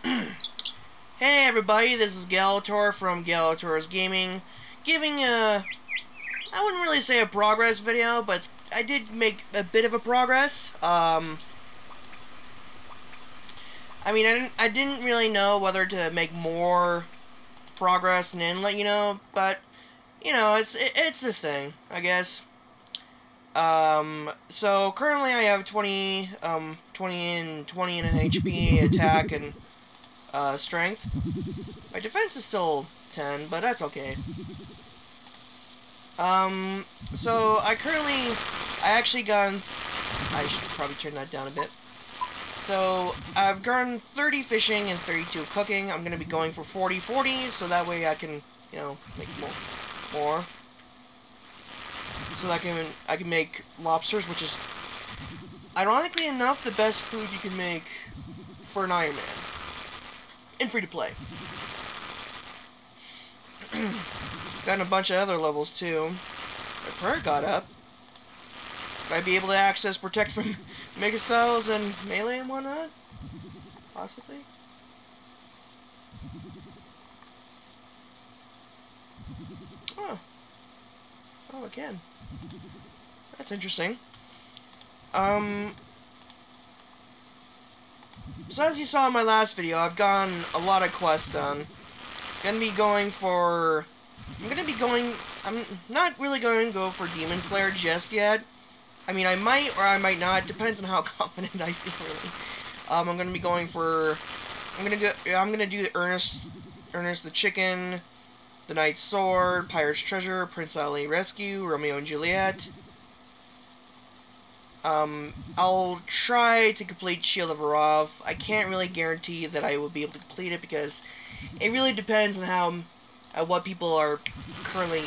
Hey everybody, this is Galator from Galator's Gaming, giving I wouldn't really say a progress video, but I did make a bit of a progress. I didn't really know whether to make more progress and then let you know, but, you know, it's a thing, I guess. So currently I have 20 in HP, attack, and, strength. My defense is still 10, but that's okay. So I actually gone, I should probably turn that down a bit. So, I've gone 30 fishing and 32 cooking. I'm gonna be going for 40-40, so that way I can, you know, make more. So that I can make lobsters, which is, ironically enough, the best food you can make for an Ironman. And free to play. Got a bunch of other levels too. My prayer got up. Might be able to access protect from mega cells and melee and whatnot? Possibly. Oh. Oh, again. That's interesting. So as you saw in my last video, I've gotten a lot of quests done. I'm not really going to go for Demon Slayer just yet. I mean, I might or I might not. It depends on how confident I feel, really. I'm gonna be going for. I'm gonna do the Ernest the Chicken, the Knight's Sword, Pirate's Treasure, Prince Ali Rescue, Romeo and Juliet. I'll try to complete Shield of Arav. I can't really guarantee that I will be able to complete it because it really depends on what people are currently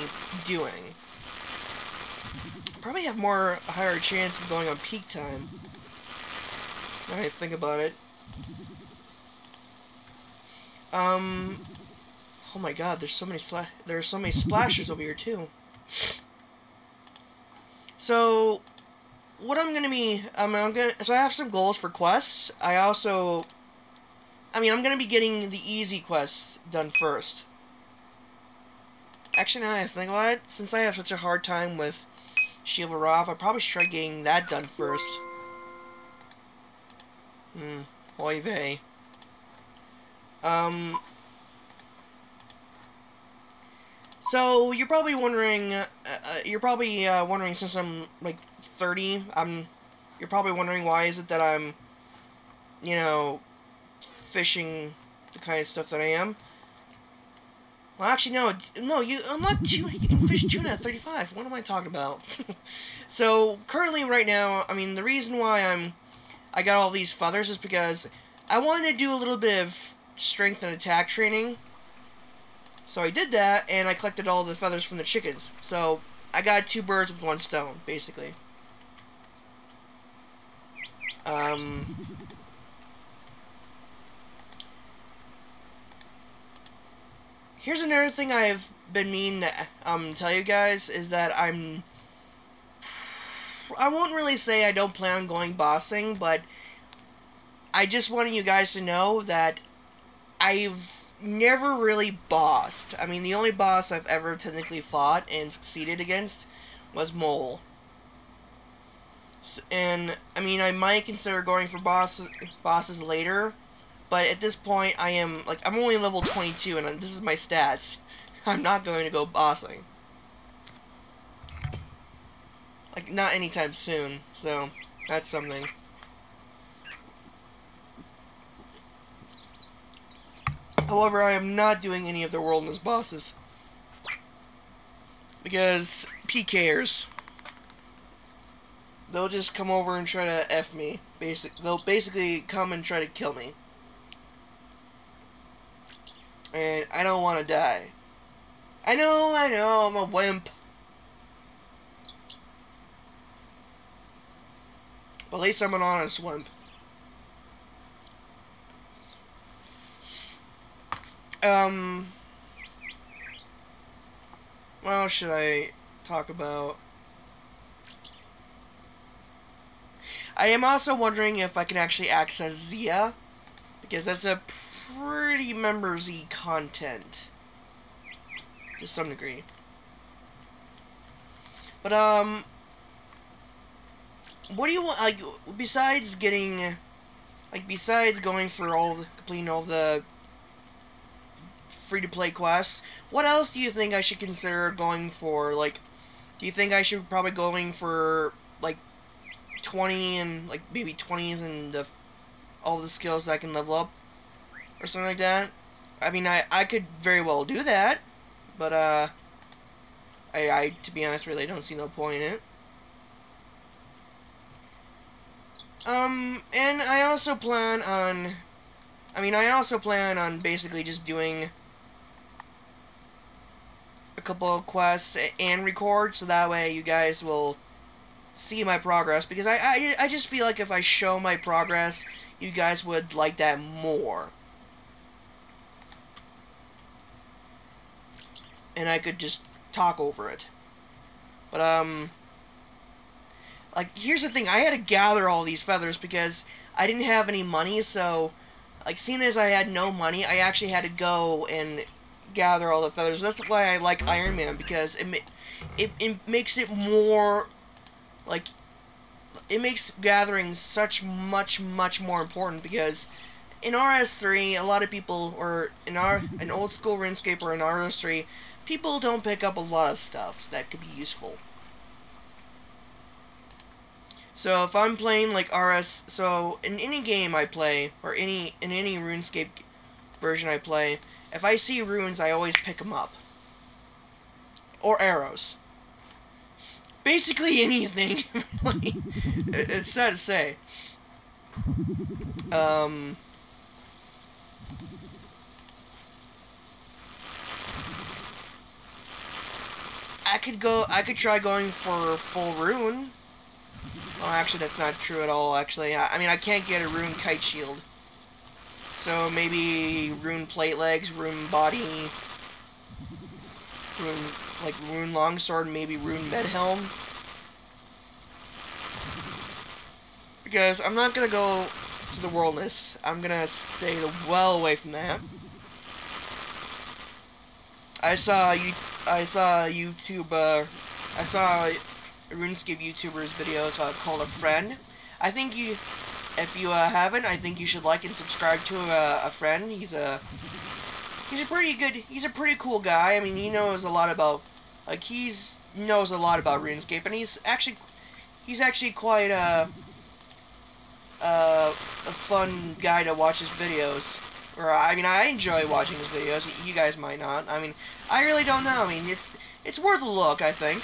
doing. Probably have a higher chance of going on peak time. Now I think about it. Oh my God, there's so many splashers over here too. So, what I'm gonna so I have some goals for quests. I'm gonna be getting the easy quests done first. Actually, now I think about it, since I have such a hard time with Shield of Arav, I probably should try getting that done first. Oy vey. So you're probably wondering, since I'm like 30, you're probably wondering why is it that I'm, you know, fishing the kind of stuff that I am. Well, actually, no, I'm not tuna. You can fish tuna at 35. What am I talking about? So currently, right now, the reason why I got all these feathers is because I wanted to do a little bit of strength and attack training. So I did that, and I collected all the feathers from the chickens. So I got 2 birds with 1 stone, basically. Here's another thing I've been meaning to tell you guys is that I won't really say I don't plan on going bossing, but I just wanted you guys to know that I've never really bossed. The only boss I've ever technically fought and succeeded against was Mole. And, I might consider going for bosses later, but at this point, I'm only level 22, and this is my stats. I'm not going to go bossing. Not anytime soon, so that's something. However, I am not doing any of the wilderness bosses. Because, PKers. They'll just come over and try to F me. They'll basically come and try to kill me. And I don't want to die. I know, I'm a wimp. But at least I'm an honest wimp. What else should I talk about? I am also wondering if I can actually access Zia, because that's a pretty members-y content to some degree. But what do you want? Like, besides getting, like, besides going for completing all the free-to-play quests, what else do you think I should consider going for? Like, do you think I should probably going for like 20 and like maybe 20s and all the skills that I can level up or something like that? I mean, I could very well do that, but I to be honest, really don't see no point in it. And I also plan on, basically just doing a couple of quests and record, so that way you guys will see my progress, because I just feel like if I show my progress, you guys would like that more. And I could just talk over it. But, like, here's the thing, I had to gather all these feathers because I didn't have any money, so, like, seeing as I had no money, I actually had to go and gather all the feathers. That's why I like Ironman, because it makes it more, like, it makes gathering much more important, because in RS3, a lot of people, or in an old school RuneScape or in RS3, people don't pick up a lot of stuff that could be useful. So if I'm playing like so in any game I play, or in any RuneScape version I play, if I see runes, I always pick them up. Or arrows. Basically anything. It's sad to say. I could try going for full rune. Well, actually, that's not true at all, actually. I mean, I can't get a rune kite shield. So maybe rune plate legs, rune body, rune longsword, maybe rune med helm. Because I'm not gonna go to the worldness. I'm gonna stay well away from that. I saw RuneScape YouTuber's videos called A Friend. I think if you haven't, I think you should like and subscribe to A Friend. He's a pretty cool guy. I mean, he knows a lot about, like, knows a lot about RuneScape, and he's actually quite a fun guy to watch his videos. Or, I mean, I enjoy watching his videos. You guys might not. I mean, I really don't know. I mean, it's worth a look, I think.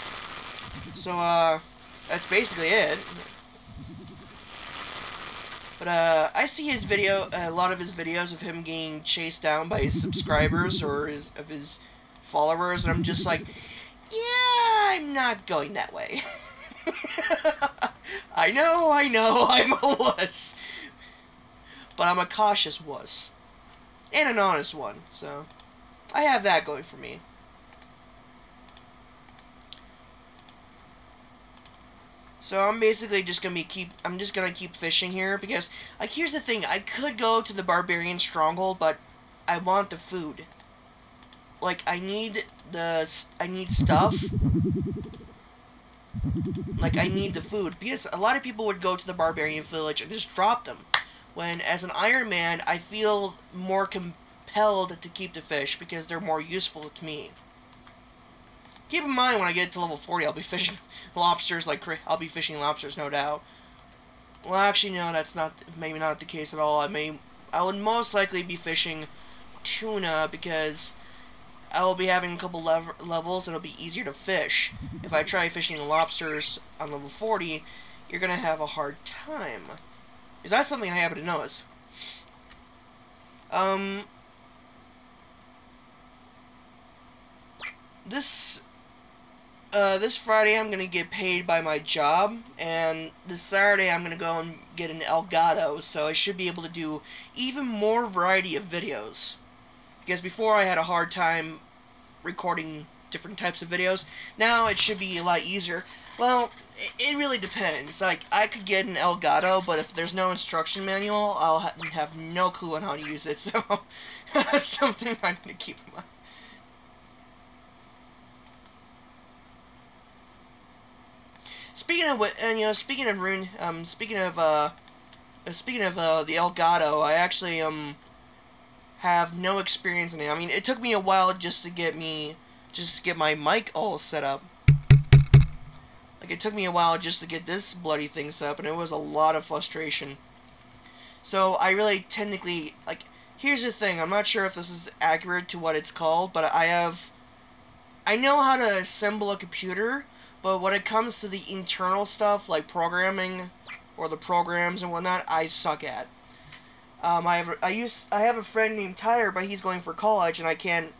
So, that's basically it. But, I see a lot of his videos of him getting chased down by his subscribers or his followers, and I'm just like, yeah, I'm not going that way. I know, I'm a wuss. But I'm a cautious wuss. And an honest one, so I have that going for me. So I'm basically just gonna keep fishing here, because, like, here's the thing, I could go to the Barbarian Stronghold, but I want the food. Like, I need stuff. Like, I need the food, because a lot of people would go to the Barbarian Village and just drop them. When, as an Ironman, I feel more compelled to keep the fish, because they're more useful to me. Keep in mind, when I get to level 40, I'll be fishing lobsters I'll be fishing lobsters, no doubt. Well, actually, no, that's maybe not the case at all. I would most likely be fishing tuna, because I will be having a couple levels, and it'll be easier to fish. If I try fishing lobsters on level 40, you're gonna have a hard time. Because that's something I happen to notice. This Friday I'm gonna get paid by my job, and this Saturday I'm gonna go and get an Elgato, so I should be able to do even more variety of videos. Because before I had a hard time recording different types of videos. Now it should be a lot easier. Well, it really depends. Like, I could get an Elgato, but if there's no instruction manual, I'll have no clue on how to use it, so that's something I need to keep in mind. Speaking of what, and speaking of the Elgato, I actually have no experience in it. I mean, it took me a while just to get my mic all set up. Like, it took me a while just to get this bloody thing set up, and it was a lot of frustration. So I really technically, like, here's the thing. I'm not sure if this is accurate to what it's called, but I know how to assemble a computer, but when it comes to the internal stuff, like programming or the programs and whatnot, I suck at. I have a friend named Tyler, but he's going for college, and I can't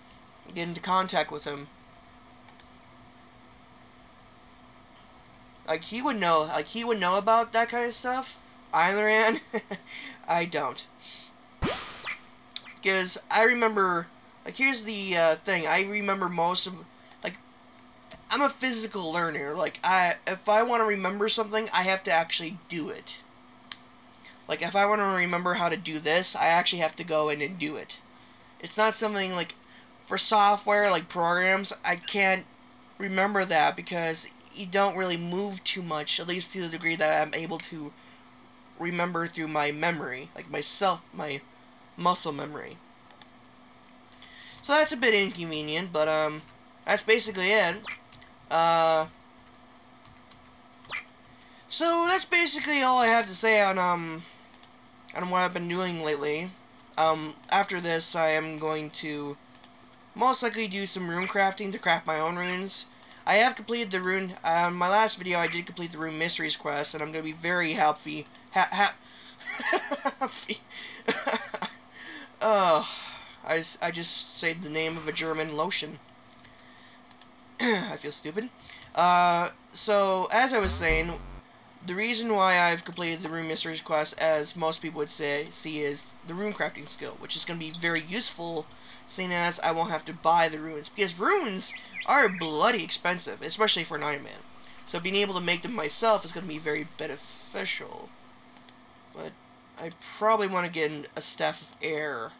get into contact with him. Like, he would know about that kind of stuff. Ironman, I don't. Because I remember, like, here's the thing. I remember most of, like, I'm a physical learner. Like, if I want to remember something, I have to actually do it. Like, if I want to remember how to do this, I actually have to go in and do it. It's not something, like, for software, like programs, I can't remember that because you don't really move too much, at least to the degree that I'm able to remember through my memory, like my muscle memory. So that's a bit inconvenient, but that's basically it. So that's basically all I have to say on what I've been doing lately. After this, I am going to most likely do some rune crafting to craft my own runes. I have completed the rune. My last video, I did complete the rune mysteries quest, and I'm going to be very happy. Happy. Oh, I just said the name of a German lotion. I feel stupid. So as I was saying, the reason why I've completed the rune mysteries quest, as most people would see, is the rune crafting skill, which is going to be very useful, seeing as I won't have to buy the runes, because runes are bloody expensive, especially for an Ironman. So being able to make them myself is going to be very beneficial. But I probably want to get a staff of air,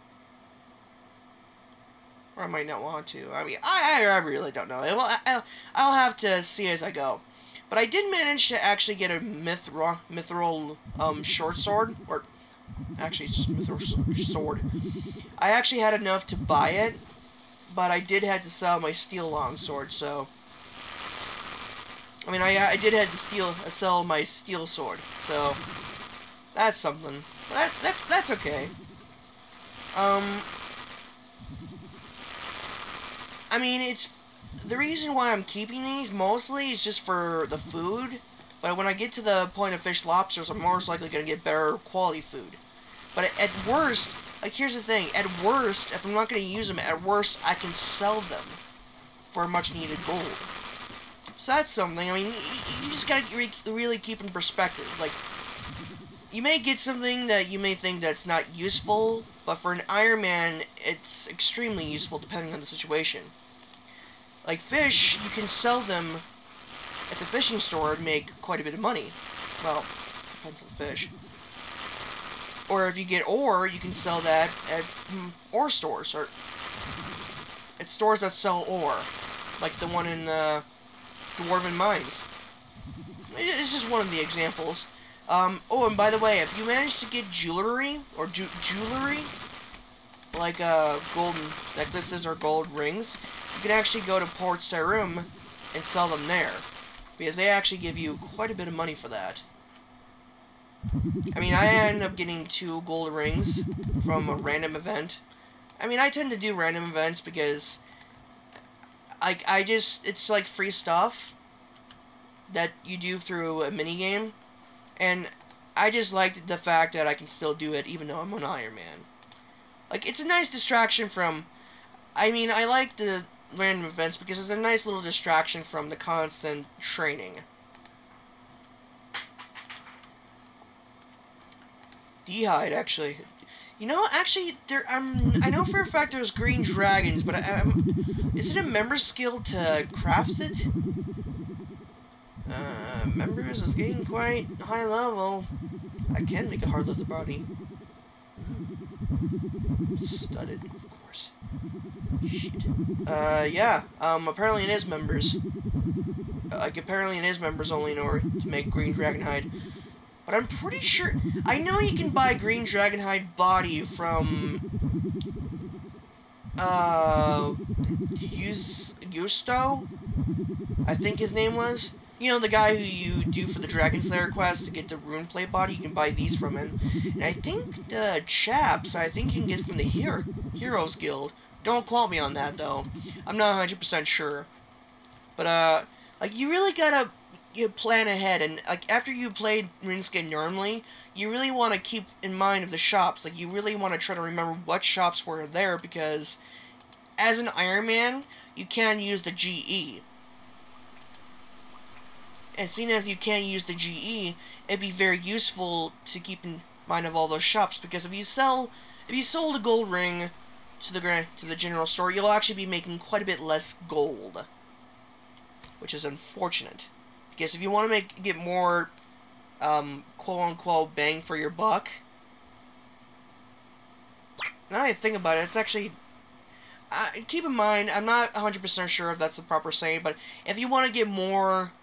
or I might not want to. I mean, I really don't know. I'll have to see as I go. But I did manage to actually get a mithril short sword, or actually it's just mithril sword. I actually had enough to buy it, but I did have to sell my steel longsword. So I mean, I did have to sell my steel sword. So that's something. But that's okay. I mean, it's the reason why I'm keeping these mostly is just for the food. But when I get to the point of fish lobsters, I'm most likely going to get better quality food. But at worst, like, here's the thing. At worst, if I'm not going to use them, at worst, I can sell them for much needed gold. So that's something. I mean, you just got to really keep in perspective. Like, you may get something that you may think that's not useful, but for an Ironman, it's extremely useful depending on the situation. Like fish, you can sell them at the fishing store and make quite a bit of money. Well, depends on the fish. Or if you get ore, you can sell that at ore stores, or at stores that sell ore, like the one in Dwarven Mines. It's just one of the examples. Oh, and by the way, if you manage to get jewelry, or jewelry, like golden necklaces or gold rings, you can actually go to Port Sarum and sell them there, because they actually give you quite a bit of money for that. I mean, I ended up getting 2 gold rings from a random event. I mean, I tend to do random events because it's like free stuff that you do through a minigame, and I just liked the fact that I can still do it even though I'm an Ironman. Like, it's a nice distraction from, I mean, I like the random events because it's a nice little distraction from the constant training. D'hide, actually. You know, actually, I know for a fact there's green dragons, but is it a member skill to craft it? Members is getting quite high level. I can make a hard leather body. Studded, of course. Shit. Yeah. Apparently it is members. Like, apparently it is members only in order to make green dragonhide. But I'm pretty sure... I know you can buy green dragonhide body from... Yusto? I think his name was. You know, the guy who you do for the Dragon Slayer quest to get the rune plate body, you can buy these from him. And I think the chaps, I think you can get from the Heroes Guild. Don't quote me on that, though. I'm not 100% sure. But, like, you really gotta plan ahead, and, like, after you played RuneScape normally, you really want to keep in mind of the shops. Like, you really want to try to remember what shops were there, because as an Ironman, you can use the GE. And seeing as you can't use the GE, it'd be very useful to keep in mind of all those shops, because if you sold a gold ring to the general store, you'll actually be making quite a bit less gold, which is unfortunate. Because if you want to get more quote unquote bang for your buck, now that I think about it, it's actually keep in mind, I'm not 100% sure if that's the proper saying, but if you want to get more.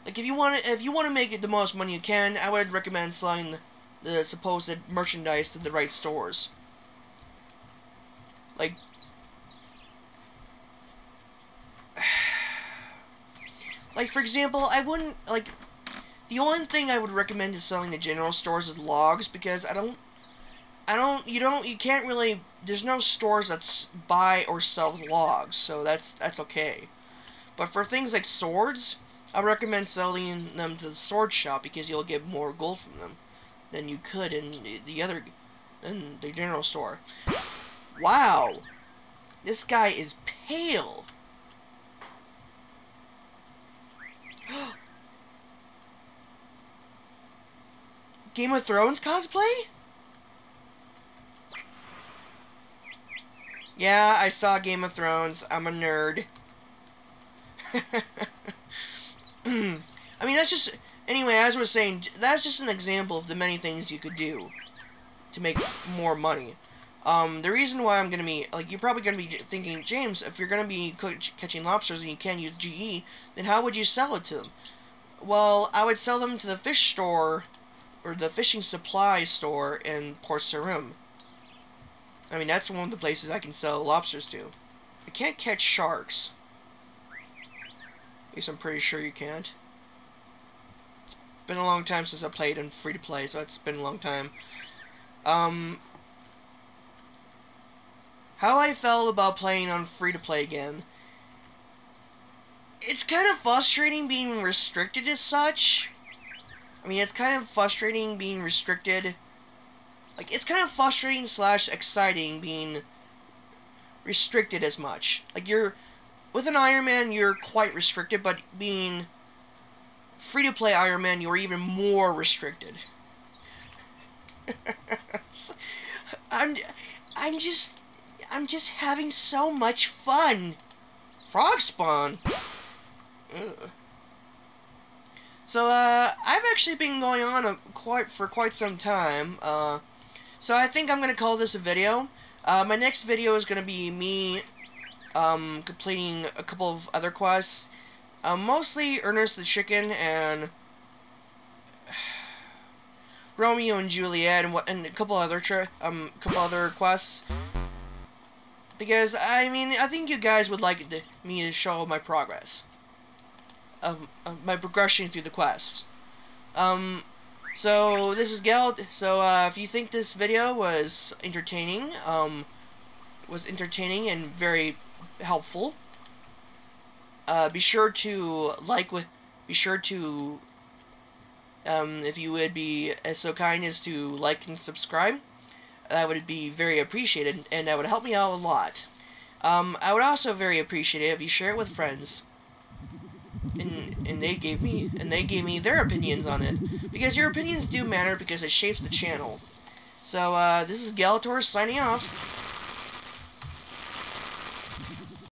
Like, if you want to make it the most money you can, I would recommend selling the supposed merchandise to the right stores. Like, for example, I wouldn't, like, the only thing I would recommend is selling to general stores is logs, because you can't really, there's no stores that buy or sell logs, so that's okay. But for things like swords, I recommend selling them to the sword shop, because you'll get more gold from them than you could in the general store. Wow, this guy is pale. Game of Thrones cosplay? Yeah, I saw Game of Thrones. I'm a nerd. I mean, that's just... Anyway, as I was saying, that's just an example of the many things you could do to make more money. The reason why I'm going to be... Like, you're probably going to be thinking, James, if you're going to be catching lobsters and you can't use GE, then how would you sell it to them? Well, I would sell them to the fish store, or the fishing supply store in Port Sarim. I mean, that's one of the places I can sell lobsters to. I can't catch sharks. At least I'm pretty sure you can't. It's been a long time since I played in free-to-play, so it's been a long time. How I felt about playing on free-to-play again. It's kind of frustrating being restricted as such. I mean, it's kind of frustrating being restricted. Like, it's kind of frustrating / exciting being restricted as much. Like, with an Ironman, you're quite restricted, but being free-to-play Ironman, you're even more restricted. I'm just having so much fun. Frog spawn. Ugh. So, I've actually been going on for quite some time. So I think I'm gonna call this a video. My next video is gonna be me completing a couple of other quests, mostly Ernest the Chicken and Romeo and Juliet, and a couple other quests. Because I mean, I think you guys would like me to show my progress of my progression through the quests. So this is Geld. So if you think this video was entertaining, and very helpful, be sure to if you would be so kind as to like and subscribe. That would be very appreciated, and that would help me out a lot. I would also very appreciate it if you share it with friends. And they gave me their opinions on it, because your opinions do matter, because it shapes the channel. So this is Galator signing off.